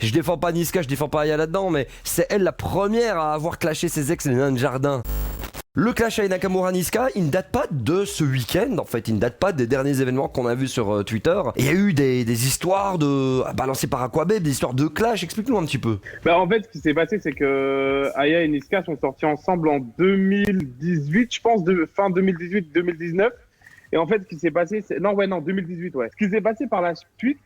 Je défends pas Niska, je défends pas Aya là-dedans, mais c'est elle la première à avoir clashé ses ex les nains de jardin. Le clash Aya Nakamura Niska, il ne date pas de ce week-end, en fait, il ne date pas des derniers événements qu'on a vus sur Twitter. Il y a eu des histoires balancées par Aquababe, des histoires de clash, explique-nous un petit peu. Bah, en fait, ce qui s'est passé, c'est que Aya et Niska sont sortis ensemble en 2018, je pense, fin 2018-2019. Et en fait, ce qui s'est passé, non, 2018, ouais. Ce qui s'est passé par la suite,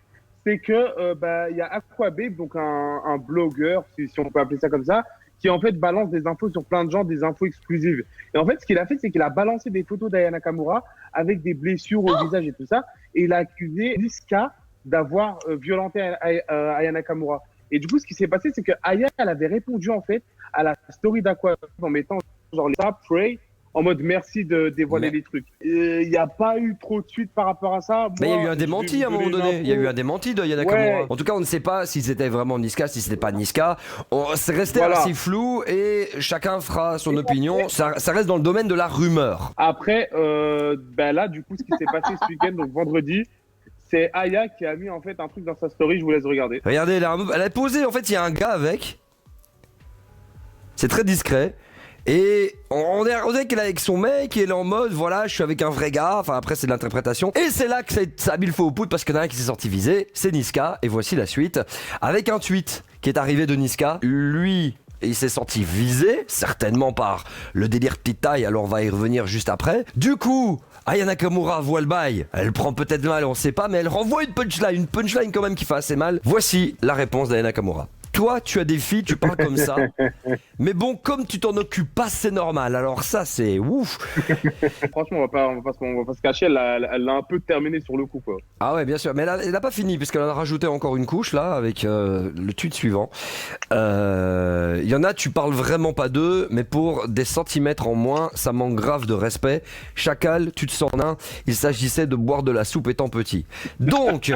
c'est que il y a Aquababe, donc un blogueur, si on peut appeler ça comme ça, qui en fait balance des infos sur plein de gens, des infos exclusives. Et en fait, ce qu'il a fait, c'est qu'il a balancé des photos d'Aya Nakamura avec des blessures au visage et tout ça, et il a accusé Niska d'avoir violenté Aya Nakamura. Et du coup, ce qui s'est passé, c'est que Aya, elle avait répondu en fait à la story d'Aquababe en mettant genre les pray en mode merci de dévoiler les trucs. Il n'y a pas eu trop de suite par rapport à ça. Mais il y a eu un démenti à un moment donné. Il y a eu un démenti de Aya Nakamura. Ouais. En tout cas, on ne sait pas si c'était vraiment Niska, si c'était pas Niska. C'est resté assez flou et chacun fera son opinion. Ça reste dans le domaine de la rumeur. Après, là, du coup, ce qui s'est passé ce week-end, donc vendredi, c'est Aya qui a mis en fait un truc dans sa story. Je vous laisse regarder. Regardez, elle a posé. En fait, il y a un gars avec. C'est très discret. Et on dirait qu'elle est avec son mec et elle est en mode voilà, je suis avec un vrai gars. Enfin, après, c'est de l'interprétation. Et c'est là que ça a mis le feu aux poudres parce qu'il y en a un qui s'est sorti visé. C'est Niska. Et voici la suite. Avec un tweet qui est arrivé de Niska. Lui, il s'est senti visé, certainement par le délire petite taille. Alors, on va y revenir juste après. Du coup, Aya Nakamura voit le bail. Elle prend peut-être mal, on sait pas, mais elle renvoie une punchline quand même qui fait assez mal. Voici la réponse d'Aya Nakamura. Toi, tu as des filles, tu parles comme ça. Mais bon, comme tu t'en occupes pas, c'est normal. Alors ça, c'est ouf. Franchement, on va pas se cacher. Elle l'a un peu terminé sur le coup, quoi. Ah ouais, bien sûr. Mais elle n'a pas fini, puisqu'elle en a rajouté encore une couche, là, avec le tweet suivant. Il y en a, tu parles vraiment pas d'eux, mais pour des centimètres en moins, ça manque grave de respect. Chacal, tu te sens nain. Il s'agissait de boire de la soupe étant petit. Donc,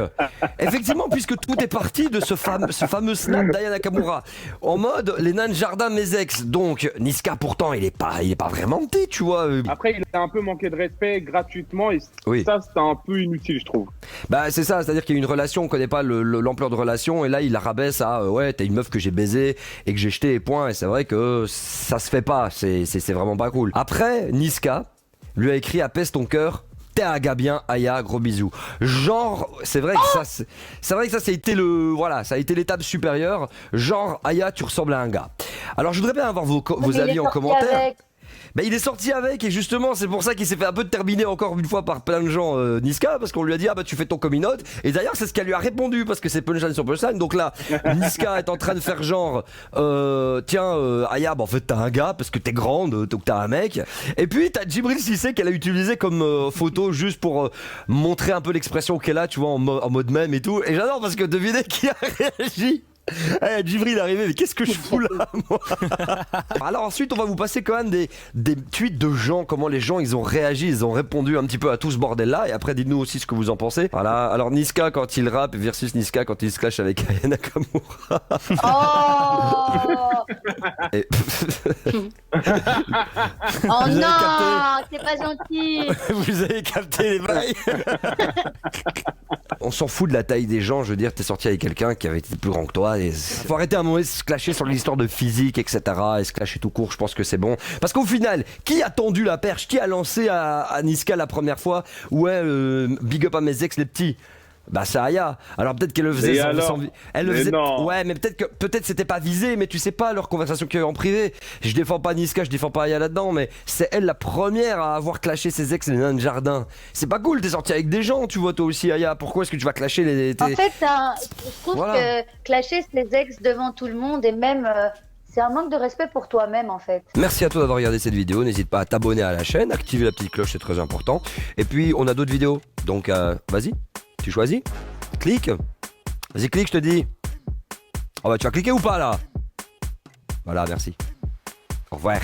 effectivement, puisque tout est parti de ce fameux snap d'Aya Nakamura, en mode les nains de jardin mes ex. Donc Niska pourtant il est pas vraiment petit, tu vois. Après il a un peu manqué de respect gratuitement et ça c'était un peu inutile, je trouve. Bah c'est ça, c'est-à-dire qu'il y a une relation, on connaît pas l'ampleur de relation et là il la rabaisse à ouais t'es une meuf que j'ai baisé et que j'ai jeté et point. Et c'est vrai que ça se fait pas, c'est vraiment pas cool. Après Niska lui a écrit apaise ton cœur. T'es un gars bien, Aya, gros bisous. Genre, c'est vrai que ça a été l'étape supérieure. Genre, Aya, tu ressembles à un gars. Alors, je voudrais bien avoir vos avis en commentaire. Ben, il est sorti avec et justement c'est pour ça qu'il s'est fait un peu terminer encore une fois par plein de gens Niska parce qu'on lui a dit ah bah tu fais ton coming out et d'ailleurs c'est ce qu'elle lui a répondu parce que c'est punchline sur punchline donc là Niska est en train de faire genre Aya bah en fait t'as un gars parce que t'es grande donc t'as un mec et puis t'as Djibril Cissé qu'elle a utilisé comme photo juste pour montrer un peu l'expression qu'elle a tu vois en mode mème et tout et j'adore parce que devinez qui a réagi. Hey, Djibril est arrivé, mais qu'est-ce que je fous là moi. Alors ensuite on va vous passer quand même des tweets de gens, comment les gens ils ont réagi, ils ont répondu un petit peu à tout ce bordel là et après dites-nous aussi ce que vous en pensez. Voilà, alors Niska quand il rappe versus Niska quand il se clash avec Aya Nakamura. Oh Et... oh non, c'est pas gentil. Vous avez capté les bails. On s'en fout de la taille des gens, je veux dire, t'es sorti avec quelqu'un qui avait été plus grand que toi. Et faut arrêter à un moment de se clasher sur l'histoire de physique, etc. Et se clasher tout court, je pense que c'est bon. Parce qu'au final, qui a tendu la perche? Qui a lancé à Niska la première fois? Ouais, big up à mes ex les petits. Bah c'est Aya. Alors peut-être qu'elle le faisait elle le faisait. Non. Ouais, mais peut-être c'était pas visé, mais tu sais pas leur conversation qu'il y a eu en privé. Je défends pas Niska, je défends pas Aya là-dedans, mais c'est elle la première à avoir clashé ses ex les nains de jardin. C'est pas cool, t'es sorti avec des gens, tu vois toi aussi Aya. Pourquoi est-ce que tu vas clasher En fait, je trouve que clasher ses ex devant tout le monde et même c'est un manque de respect pour toi-même en fait. Merci à toi d'avoir regardé cette vidéo. N'hésite pas à t'abonner à la chaîne, activer la petite cloche, c'est très important. Et puis on a d'autres vidéos. Donc vas-y. Tu choisis? Clique. Vas-y, clique, je te dis. Oh bah tu vas cliquer ou pas là? Voilà, merci. Au revoir.